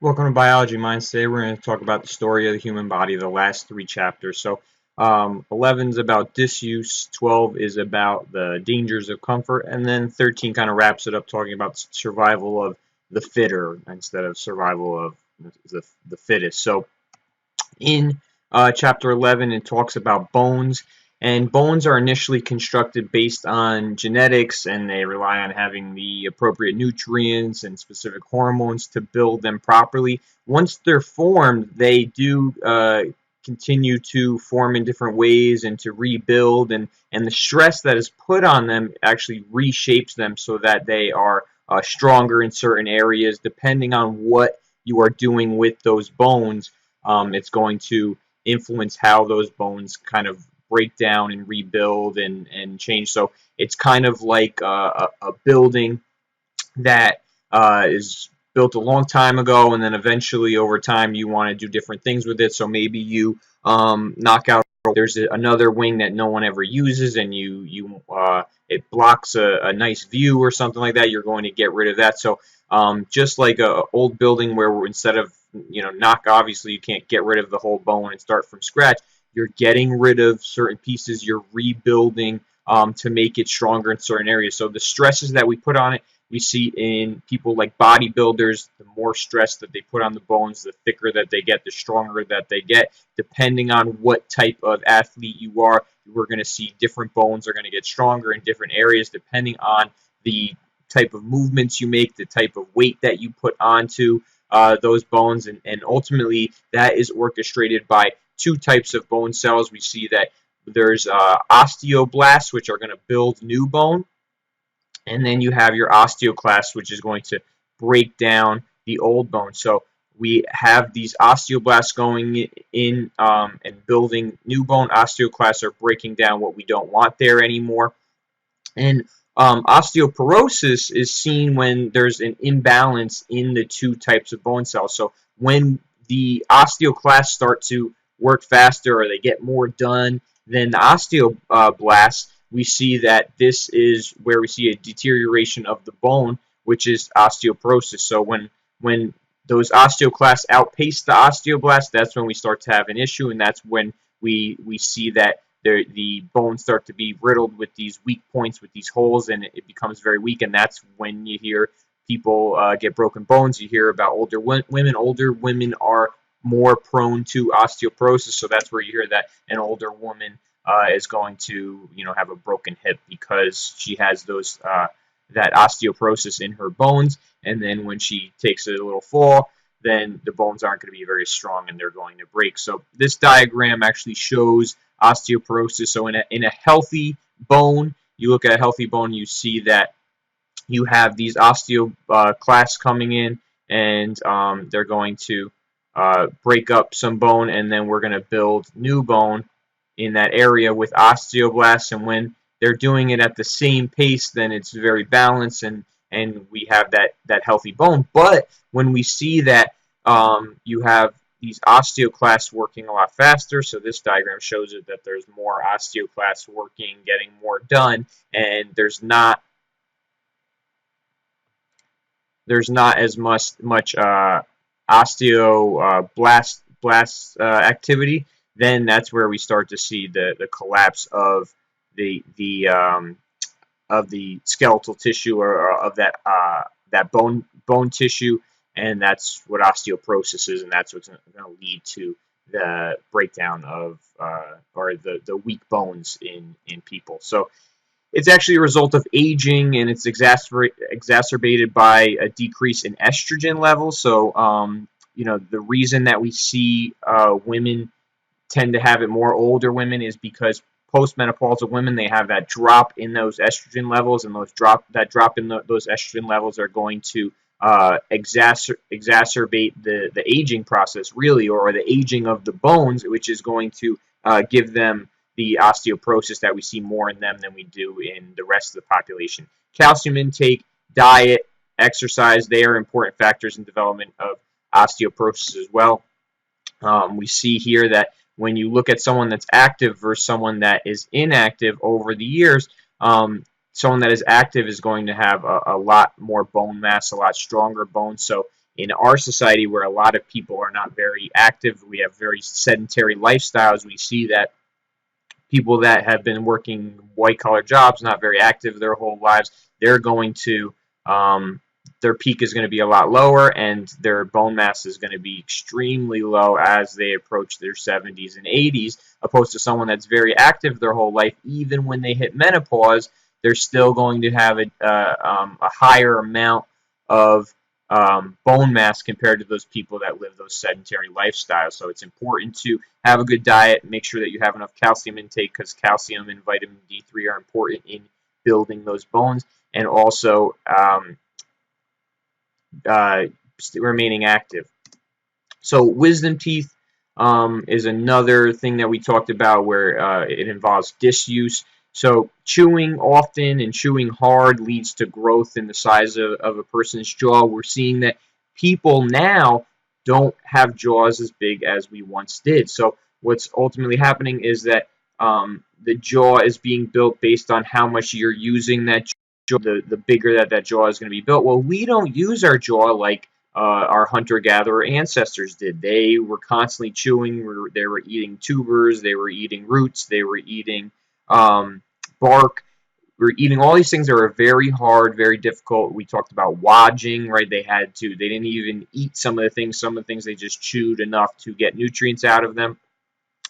Welcome to Biology Minds. Today we're going to talk about the story of the human body, the last three chapters. So 11 is about disuse, 12 is about the dangers of comfort, and then 13 kind of wraps it up talking about survival of the fitter instead of survival of the fittest. So in chapter 11, it talks about bones, and bones are initially constructed based on genetics, and they rely on having the appropriate nutrients and specific hormones to build them properly. Once they're formed, they do continue to form in different ways and to rebuild, and the stress that is put on them actually reshapes them so that they are stronger in certain areas depending on what you are doing with those bones. It's going to influence how those bones kind of break down and rebuild and change. So it's kind of like a building that is built a long time ago, and then eventually over time you want to do different things with it. So maybe you knock out. There's another wing that no one ever uses, and it blocks a nice view or something like that. You're going to get rid of that. So just like a old building where instead of knock, obviously you can't get rid of the whole bone and start from scratch. You're getting rid of certain pieces. You're rebuilding to make it stronger in certain areas. So the stresses that we put on it, we see in people like bodybuilders. The more stress that they put on the bones, the thicker that they get, the stronger that they get. Depending on what type of athlete you are, we're going to see different bones are going to get stronger in different areas depending on the type of movements you make, the type of weight that you put onto those bones, and ultimately that is orchestrated by two types of bone cells. We see that there's osteoblasts, which are going to build new bone, and then you have your osteoclasts, which is going to break down the old bone. So we have these osteoblasts going in and building new bone. Osteoclasts are breaking down what we don't want there anymore. And osteoporosis is seen when there's an imbalance in the two types of bone cells. So when the osteoclasts start to work faster or they get more done than the osteoblasts, we see that this is where we see a deterioration of the bone, which is osteoporosis. So when those osteoclasts outpace the osteoblasts, that's when we start to have an issue, and that's when we see that the bones start to be riddled with these weak points, with these holes, and it becomes very weak. And that's when you hear people get broken bones. You hear about older women. Older women are more prone to osteoporosis, so that's where you hear that an older woman is going to have a broken hip because she has those that osteoporosis in her bones. And then when she takes a little fall, then the bones aren't going to be very strong and they're going to break. So this diagram actually shows osteoporosis. So in a healthy bone, you look at a healthy bone, you see that you have these osteoclasts coming in, and they're going to break up some bone, and then we're going to build new bone in that area with osteoblasts. And when they're doing it at the same pace, then it's very balanced, and we have that healthy bone. But when we see that you have these osteoclasts working a lot faster, so this diagram shows it that there's more osteoclasts working, getting more done, and there's not as much osteoblast activity. Then that's where we start to see the collapse of the skeletal tissue, or of that bone tissue, and that's what osteoporosis is, and that's what's going to lead to the breakdown of or the weak bones in people. So it's actually a result of aging, and it's exacerbated by a decrease in estrogen levels. So the reason that we see women tend to have it more, older women, is because postmenopausal women, they have that drop in those estrogen levels, and those drop in those estrogen levels are going to exacerbate the aging process, really, or the aging of the bones, which is going to give them the osteoporosis that we see more in them than we do in the rest of the population. Calcium intake, diet, exercise, they are important factors in development of osteoporosis as well. We see here that when you look at someone that's active versus someone that is inactive over the years, someone that is active is going to have a lot more bone mass, a lot stronger bones. So in our society where a lot of people are not very active, we have very sedentary lifestyles, we see that people that have been working white collar jobs, not very active their whole lives, they're going to their peak is going to be a lot lower, and their bone mass is going to be extremely low as they approach their 70s and 80s, opposed to someone that's very active their whole life. Even when they hit menopause, they're still going to have a higher amount of bone mass compared to those people that live those sedentary lifestyles. So it's important to have a good diet, make sure that you have enough calcium intake, because calcium and vitamin D3 are important in building those bones, and also uh, remaining active. So wisdom teeth is another thing that we talked about where it involves disuse. So chewing often and chewing hard leads to growth in the size of a person's jaw. We're seeing that people now don't have jaws as big as we once did. So what's ultimately happening is that the jaw is being built based on how much you're using that jaw, the bigger that jaw is going to be built. Well, we don't use our jaw like our hunter-gatherer ancestors did. They were constantly chewing. They were eating tubers. They were eating roots. They were eating bark. We were eating all these things that were very hard, very difficult. We talked about wodging, right? They didn't even eat some of the things. Some of the things they just chewed enough to get nutrients out of them.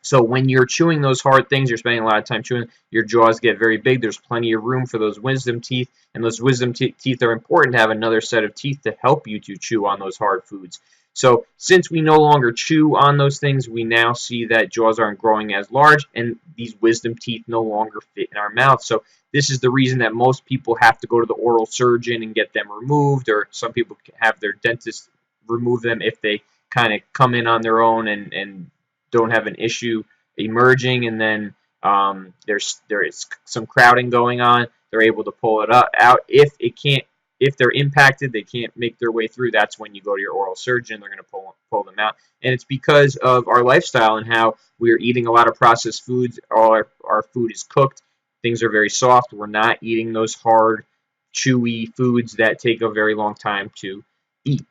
So when you're chewing those hard things, you're spending a lot of time chewing, your jaws get very big. There's plenty of room for those wisdom teeth, and those wisdom teeth are important to have another set of teeth to help you to chew on those hard foods. So since we no longer chew on those things, we now see that jaws aren't growing as large, and these wisdom teeth no longer fit in our mouth. So this is the reason that most people have to go to the oral surgeon and get them removed, or some people have their dentist remove them if they kind of come in on their own and don't have an issue emerging, and then there is some crowding going on. They're able to pull it out. If they're impacted, they can't make their way through. That's when you go to your oral surgeon. They're going to pull them out, and it's because of our lifestyle and how we're eating a lot of processed foods. All our food is cooked. Things are very soft. We're not eating those hard, chewy foods that take a very long time to eat.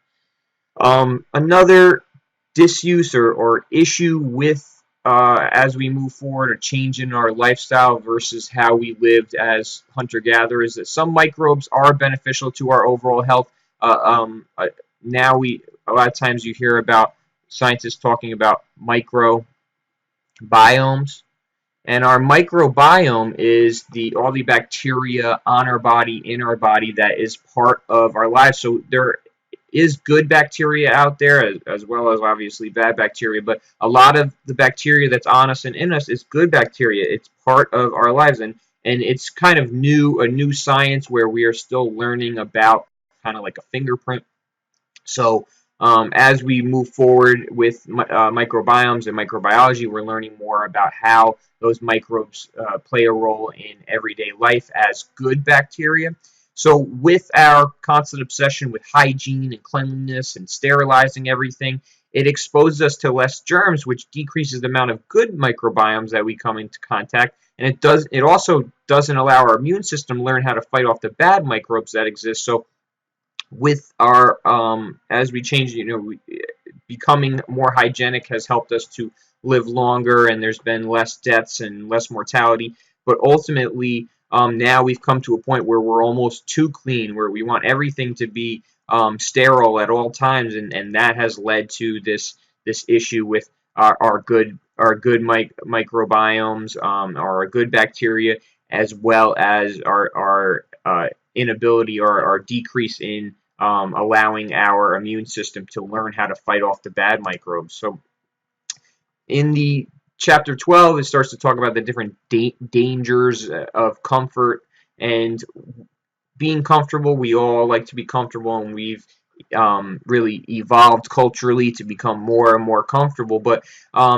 Another disuse or issue with as we move forward, a change in our lifestyle versus how we lived as hunter-gatherers, that some microbes are beneficial to our overall health. Now a lot of times you hear about scientists talking about microbiomes, and our microbiome is all the bacteria on our body, in our body, that is part of our lives. So there is good bacteria out there, as well as obviously bad bacteria, but a lot of the bacteria that's on us and in us is good bacteria. It's part of our lives, and it's kind of a new science where we are still learning about, kind of like a fingerprint. So as we move forward with microbiomes and microbiology, we're learning more about how those microbes play a role in everyday life as good bacteria. So with our constant obsession with hygiene and cleanliness and sterilizing everything, it exposes us to less germs, which decreases the amount of good microbiomes that we come into contact. And it also doesn't allow our immune system to learn how to fight off the bad microbes that exist. So with our as we change, becoming more hygienic has helped us to live longer, and there's been less deaths and less mortality. But ultimately, now we've come to a point where we're almost too clean, where we want everything to be sterile at all times, and that has led to this issue with our good microbiomes, our good bacteria, as well as our inability or our decrease in allowing our immune system to learn how to fight off the bad microbes. So in the chapter 12, it starts to talk about the different dangers of comfort and being comfortable. We all like to be comfortable, and we've really evolved culturally to become more and more comfortable. But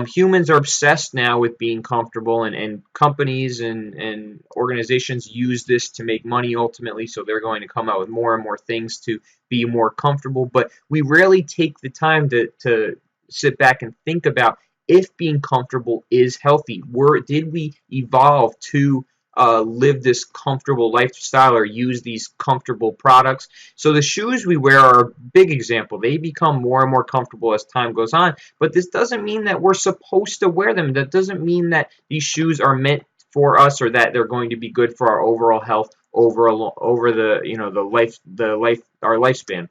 humans are obsessed now with being comfortable, and companies and organizations use this to make money ultimately. So they're going to come out with more and more things to be more comfortable. But we rarely take the time to sit back and think about if being comfortable is healthy. Did we evolve to live this comfortable lifestyle or use these comfortable products. So the shoes we wear are a big example. They become more and more comfortable as time goes on, but this doesn't mean that we're supposed to wear them. That doesn't mean that these shoes are meant for us or that they're going to be good for our overall health over the our lifespan.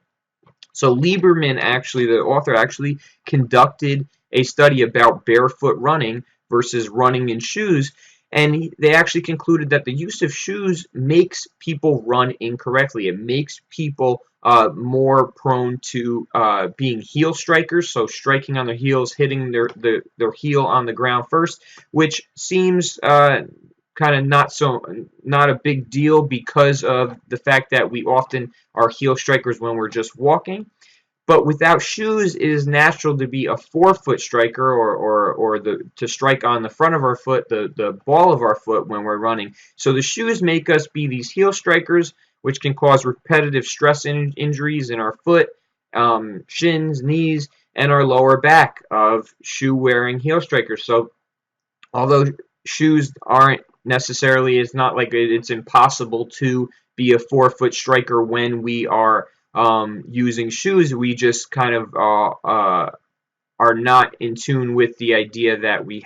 So Lieberman actually, the author actually conducted a study about barefoot running versus running in shoes, and they actually concluded that the use of shoes makes people run incorrectly. It makes people more prone to being heel strikers, so striking on their heels, hitting their heel on the ground first, which seems kind of not a big deal because of the fact that we often are heel strikers when we're just walking. But without shoes, it is natural to be a forefoot striker or to strike on the front of our foot, the ball of our foot when we're running. So the shoes make us be these heel strikers, which can cause repetitive stress injuries in our foot, shins, knees, and our lower back of shoe-wearing heel strikers. So although shoes aren't necessarily, it's not like it's impossible to be a forefoot striker when we are using shoes. We just kind of are not in tune with the idea that we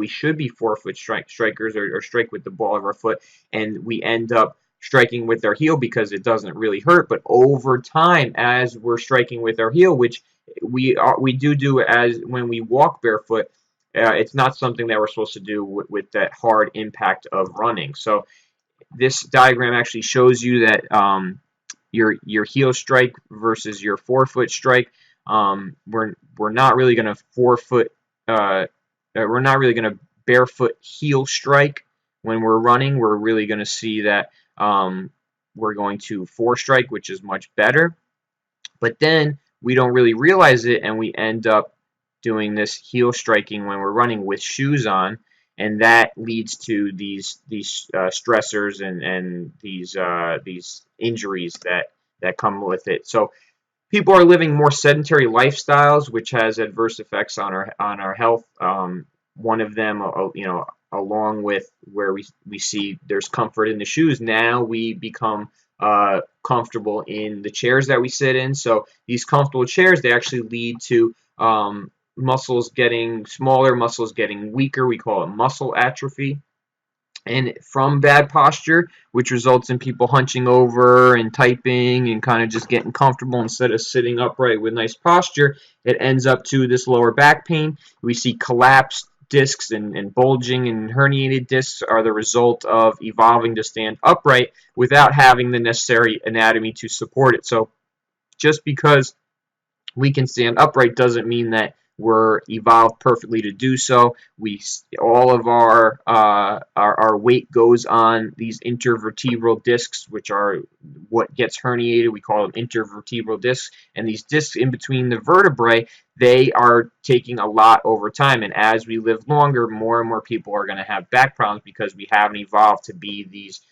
should be forefoot strikers or strike with the ball of our foot, and we end up striking with our heel because it doesn't really hurt. But over time, as we're striking with our heel, which we do as when we walk barefoot, it's not something that we're supposed to do with that hard impact of running. So this diagram actually shows you that your heel strike versus your forefoot strike. We're not really going to we're not really going to barefoot heel strike when we're running. We're really going to see that we're going to fore strike, which is much better. But then we don't really realize it, and we end up doing this heel striking when we're running with shoes on, and that leads to these stressors and these injuries that come with it. So people are living more sedentary lifestyles, which has adverse effects on our health. One of them, along with where we see there's comfort in the shoes, now we become comfortable in the chairs that we sit in. So these comfortable chairs, they actually lead to muscles getting smaller, muscles getting weaker. We call it muscle atrophy. And from bad posture, which results in people hunching over and typing and kind of just getting comfortable instead of sitting upright with nice posture, it ends up to this lower back pain. We see collapsed discs and bulging and herniated discs are the result of evolving to stand upright without having the necessary anatomy to support it. So just because we can stand upright doesn't mean that we're evolved perfectly to do so. All of our weight goes on these intervertebral discs, which are what gets herniated. We call them intervertebral discs, and these discs in between the vertebrae, they are taking a lot over time. And as we live longer, more and more people are going to have back problems because we haven't evolved to be these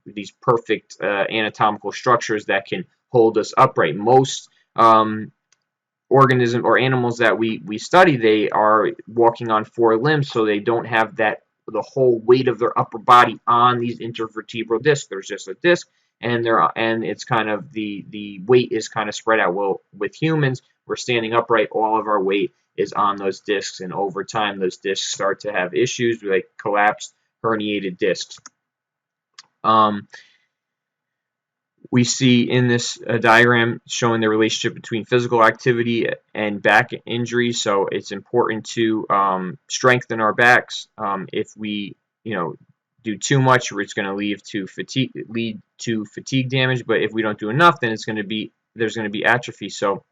these perfect anatomical structures that can hold us upright. Most organisms or animals that we study, they are walking on four limbs, so they don't have the whole weight of their upper body on these intervertebral discs. There's just a disc, and it's kind of the weight is kind of spread out. Well, with humans, we're standing upright, all of our weight is on those discs, and over time those discs start to have issues like collapsed herniated discs. We see in this diagram showing the relationship between physical activity and back injuries. So it's important to strengthen our backs. If we do too much, it's going to lead to fatigue damage. But if we don't do enough, then there's going to be atrophy. So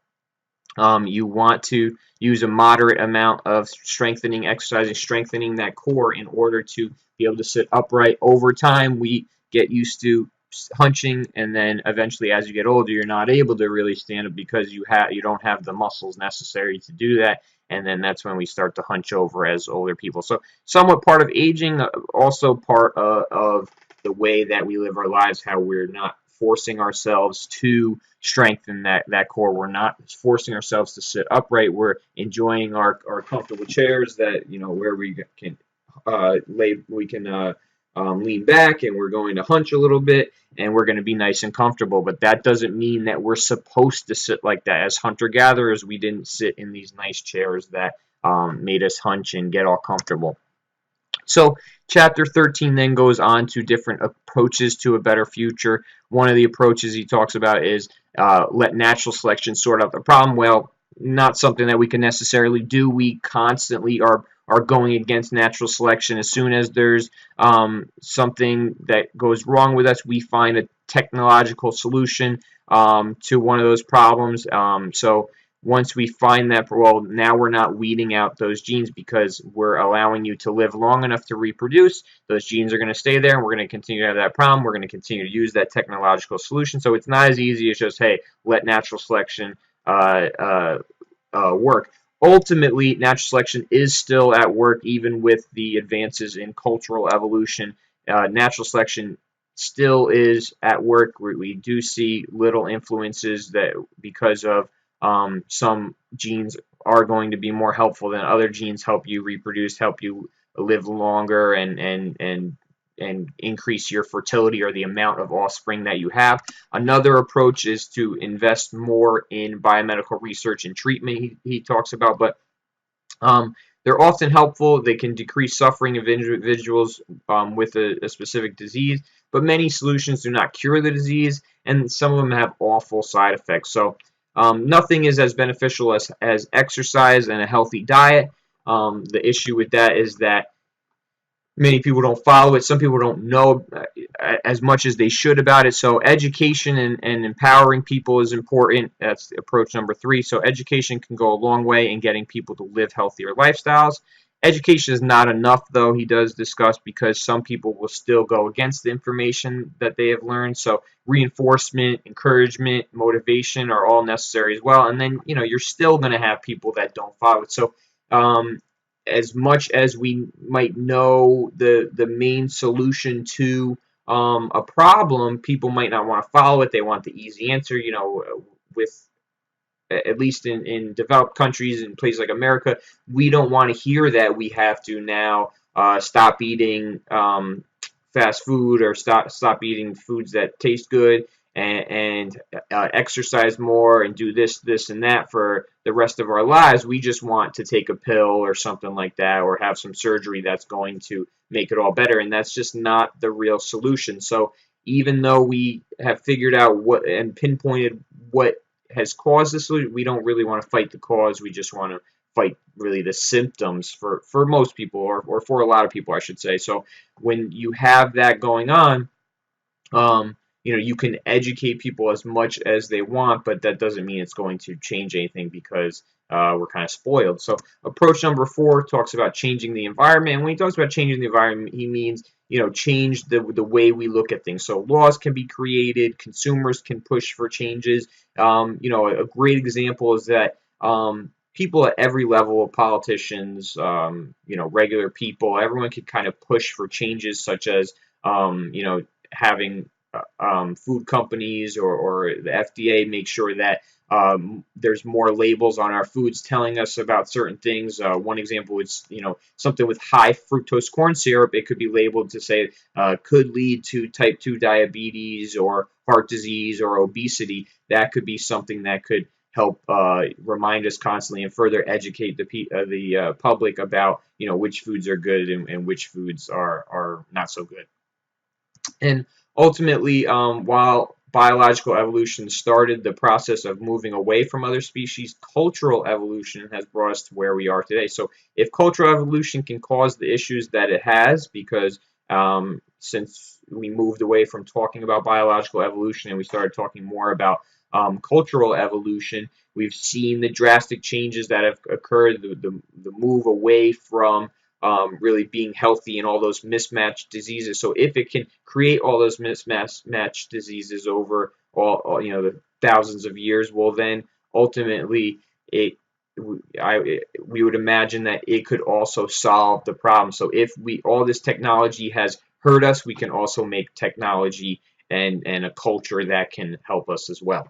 you want to use a moderate amount of strengthening exercise and strengthening that core in order to be able to sit upright. Over time, we get used to hunching, and then eventually as you get older, you're not able to really stand up because you don't have the muscles necessary to do that, and then that's when we start to hunch over as older people. So somewhat part of aging, also part of the way that we live our lives, how we're not forcing ourselves to strengthen that core. We're not forcing ourselves to sit upright. We're enjoying our comfortable chairs that where we can lean back, and we're going to hunch a little bit, and we're going to be nice and comfortable. But that doesn't mean that we're supposed to sit like that. As hunter-gatherers, we didn't sit in these nice chairs that made us hunch and get all comfortable. So chapter 13 then goes on to different approaches to a better future. One of the approaches he talks about is let natural selection sort out the problem. Well, not something that we can necessarily do. We constantly are going against natural selection. As soon as there's something that goes wrong with us, we find a technological solution to one of those problems. So once we find that, well, now we're not weeding out those genes because we're allowing you to live long enough to reproduce. Those genes are going to stay there, and we're going to continue to have that problem. We're going to continue to use that technological solution. So it's not as easy as just, hey, let natural selection work. Ultimately, natural selection is still at work, even with the advances in cultural evolution. Natural selection still is at work. We do see little influences that because of some genes are going to be more helpful than other genes, help you reproduce, help you live longer, and increase your fertility or the amount of offspring that you have. Another approach is to invest more in biomedical research and treatment, he talks about, but they're often helpful. They can decrease suffering of individuals with a specific disease, but many solutions do not cure the disease, and some of them have awful side effects. So nothing is as beneficial as exercise and a healthy diet. The issue with that is that many people don't follow it. Some people don't know as much as they should about it. So education and empowering people is important. That's approach number 3. So education can go a long way in getting people to live healthier lifestyles. Education is not enough, though, he does discuss, because some people will still go against the information that they have learned. So reinforcement, encouragement, motivation are all necessary as well. And then, you're still going to have people that don't follow it. So as much as we might know the main solution to a problem, people might not want to follow it. They want the easy answer. With at least in developed countries and places like America, we don't want to hear that we have to now stop eating fast food or stop eating foods that taste good and exercise more and do this, and that for the rest of our lives. We just want to take a pill or something like that, or have some surgery that's going to make it all better, and that's just not the real solution. So even though we have figured out what and pinpointed what has caused this, we don't really want to fight the cause. We just want to fight really the symptoms for most people, or for a lot of people, I should say. So when you have that going on, you can educate people as much as they want, but that doesn't mean it's going to change anything, because we're kind of spoiled. So approach number 4 talks about changing the environment. And when he talks about changing the environment, he means, change the way we look at things. So laws can be created, consumers can push for changes. A great example is that people at every level, of politicians, regular people, everyone can kind of push for changes, such as, having food companies or the FDA make sure that there's more labels on our foods telling us about certain things. One example is, something with high fructose corn syrup. It could be labeled to say could lead to type 2 diabetes or heart disease or obesity. That could be something that could help remind us constantly and further educate the public about, which foods are good and which foods are not so good. And ultimately, while biological evolution started the process of moving away from other species, cultural evolution has brought us to where we are today. So if cultural evolution can cause the issues that it has, because since we moved away from talking about biological evolution and we started talking more about cultural evolution, we've seen the drastic changes that have occurred, the move away from really being healthy and all those mismatched diseases. So if it can create all those mismatched diseases over all the thousands of years, well, then ultimately we would imagine that it could also solve the problem. So if all this technology has hurt us, we can also make technology and a culture that can help us as well.